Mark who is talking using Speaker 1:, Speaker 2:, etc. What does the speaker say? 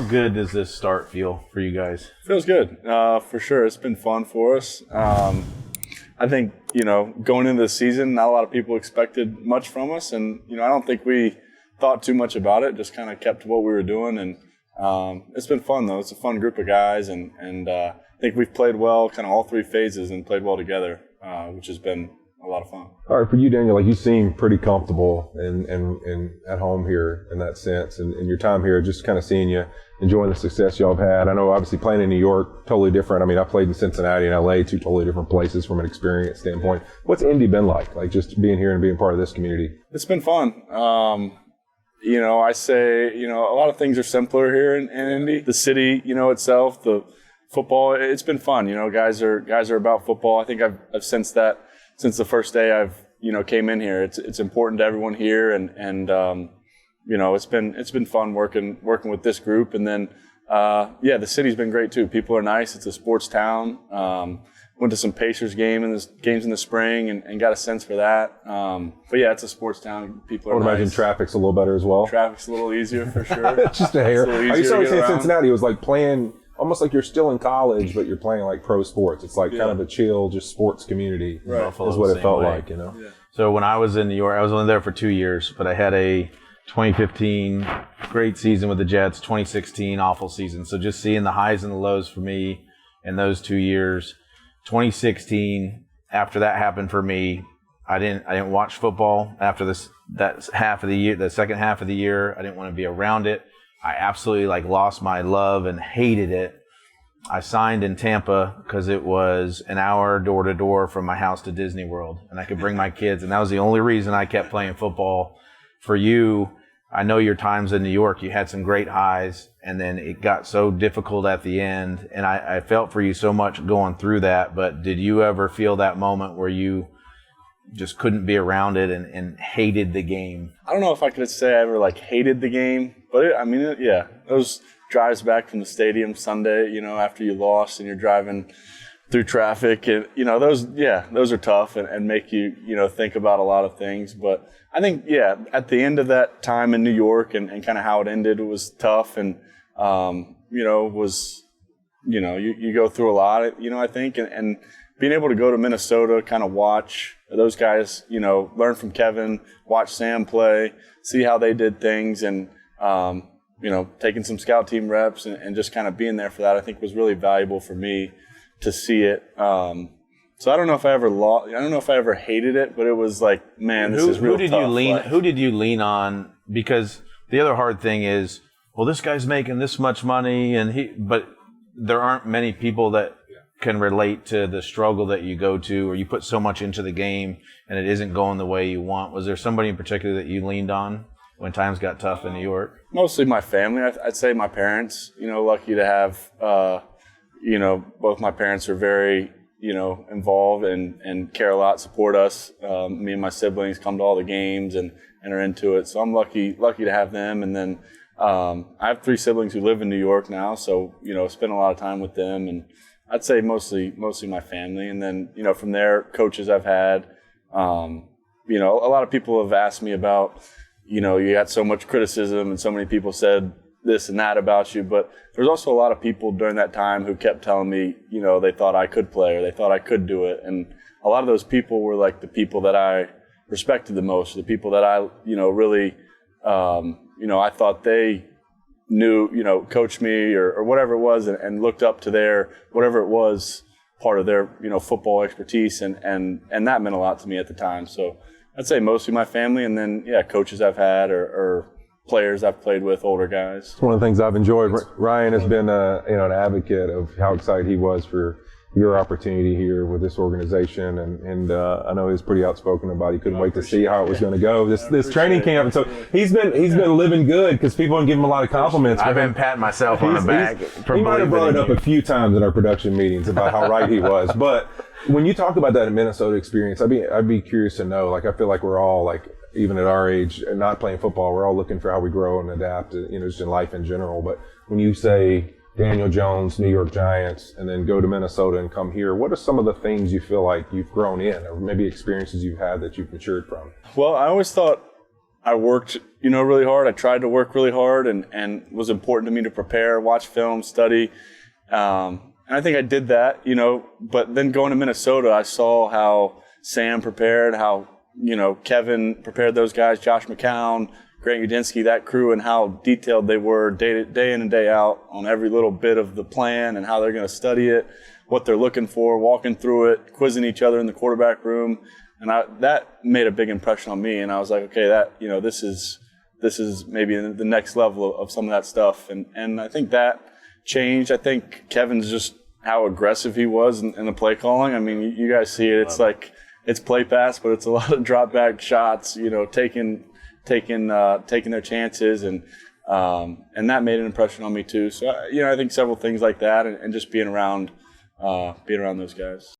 Speaker 1: good does this start feel for you guys?
Speaker 2: Feels good, for sure. It's been fun for us. I think, going into the season, not a lot of people expected much from us. And, I don't think we thought too much about it, just kind of kept what we were doing. And it's been fun, though. It's a fun group of guys. And I think we've played well kind of all three phases and played well together, which has been a lot of fun.
Speaker 3: All right, for you, Daniel, you seem pretty comfortable and at home here in that sense. And your time here, just kind of seeing you enjoying the success y'all have had. I know obviously playing in New York, totally different. I mean, I played in Cincinnati and LA, two totally different places from an experience standpoint. What's Indy been like just being here and being part of this community? It's
Speaker 2: been fun. I say, a lot of things are simpler here in Indy. The city, itself, the football, it's been fun. Guys are about football. I think I've sensed that since the first day I've, came in here. It's important to everyone here, and it's been fun working with this group. And then, the city's been great too. People are nice. It's a sports town. Went to some Pacers games in the spring and got a sense for that. But yeah, it's a sports town. People are nice. I would imagine
Speaker 3: traffic's a little better as well.
Speaker 2: Traffic's a little easier for sure.
Speaker 3: Just a hair. I used to say Cincinnati, it was like playing almost like you're still in college, but you're playing like pro sports. It's like kind of a chill, just sports community is what it felt like, Yeah.
Speaker 1: So when I was in New York, I was only there for 2 years, but I had a 2015 great season with the Jets, 2016 awful season. So just seeing the highs and the lows for me in those 2 years. 2016, after that happened for me, I didn't watch football after that half of the year, the second half of the year. I didn't want to be around it. I absolutely lost my love and hated it. I signed in Tampa because it was an hour door to door from my house to Disney World, and I could bring my kids, and that was the only reason I kept playing football. For you, I know your times in New York, you had some great highs, and then it got so difficult at the end, and I felt for you so much going through that. But did you ever feel that moment where you just couldn't be around it and hated the game?
Speaker 2: I don't know if I could say I ever hated the game, but those drives back from the stadium Sunday, after you lost and you're driving through traffic, and those are tough and make you think about a lot of things. But I think at the end of that time in New York and kind of how it ended, it was tough, and you go through a lot, I think, and being able to go to Minnesota, kind of watch those guys, learn from Kevin, watch Sam play, see how they did things, and taking some scout team reps and just kind of being there for that, I think was really valuable for me to see it. So I don't know if I ever hated it, but it was like, man, this is real tough.
Speaker 1: Who did you lean on? Because the other hard thing is, well, this guy's making this much money, but there aren't many people that can relate to the struggle that you go to, or you put so much into the game and it isn't going the way you want. Was there somebody in particular that you leaned on when times got tough in New York?
Speaker 2: Mostly my family. I'd say my parents, lucky to have, both my parents are very, involved and care a lot, support us. Me and my siblings come to all the games and are into it. So I'm lucky to have them. And then I have 3 siblings who live in New York now. So, spend a lot of time with them, and I'd say mostly my family. And then, from there, coaches I've had, a lot of people have asked me about, you got so much criticism and so many people said this and that about you. But there's also a lot of people during that time who kept telling me, they thought I could play or they thought I could do it. And a lot of those people were the people that I respected the most, the people that I, really, I thought they knew, coached me or whatever it was, and looked up to their, whatever it was, part of their, football expertise. And that meant a lot to me at the time. So I'd say mostly my family, and then, coaches I've had or players I've played with, older guys.
Speaker 3: It's one of the things I've enjoyed. Ryan has been an advocate of how excited he was for your opportunity here with this organization, and I know he was pretty outspoken about it. He couldn't wait to see how it was going to go. This training camp, and so he's been living good because people don't give him a lot of compliments.
Speaker 1: I've been patting myself on the back.
Speaker 3: He might have brought it up a few times in our production meetings about how right he was. But when you talk about that Minnesota experience, I'd be curious to know. I feel like we're all even at our age, not playing football, we're all looking for how we grow and adapt, just in life in general. But when you say Daniel Jones, New York Giants, and then go to Minnesota and come here, what are some of the things you feel like you've grown in, or maybe experiences you've had that you've matured from?
Speaker 2: Well, I always thought, I worked, really hard. I tried to work really hard, and it was important to me to prepare, watch film, study. And I think I did that, but then going to Minnesota, I saw how Sam prepared, how, Kevin prepared those guys, Josh McCown, Grant Udinski, that crew, and how detailed they were day in and day out on every little bit of the plan and how they're going to study it, what they're looking for, walking through it, quizzing each other in the quarterback room. And that made a big impression on me. And I was like, okay, this is maybe the next level of some of that stuff. And I think that changed. I think Kevin's just how aggressive he was in the play calling. I mean, you guys see it. It's like it's play pass, but it's a lot of drop back shots. Taking their chances, and that made an impression on me too. So I think several things like that, and just being around those guys.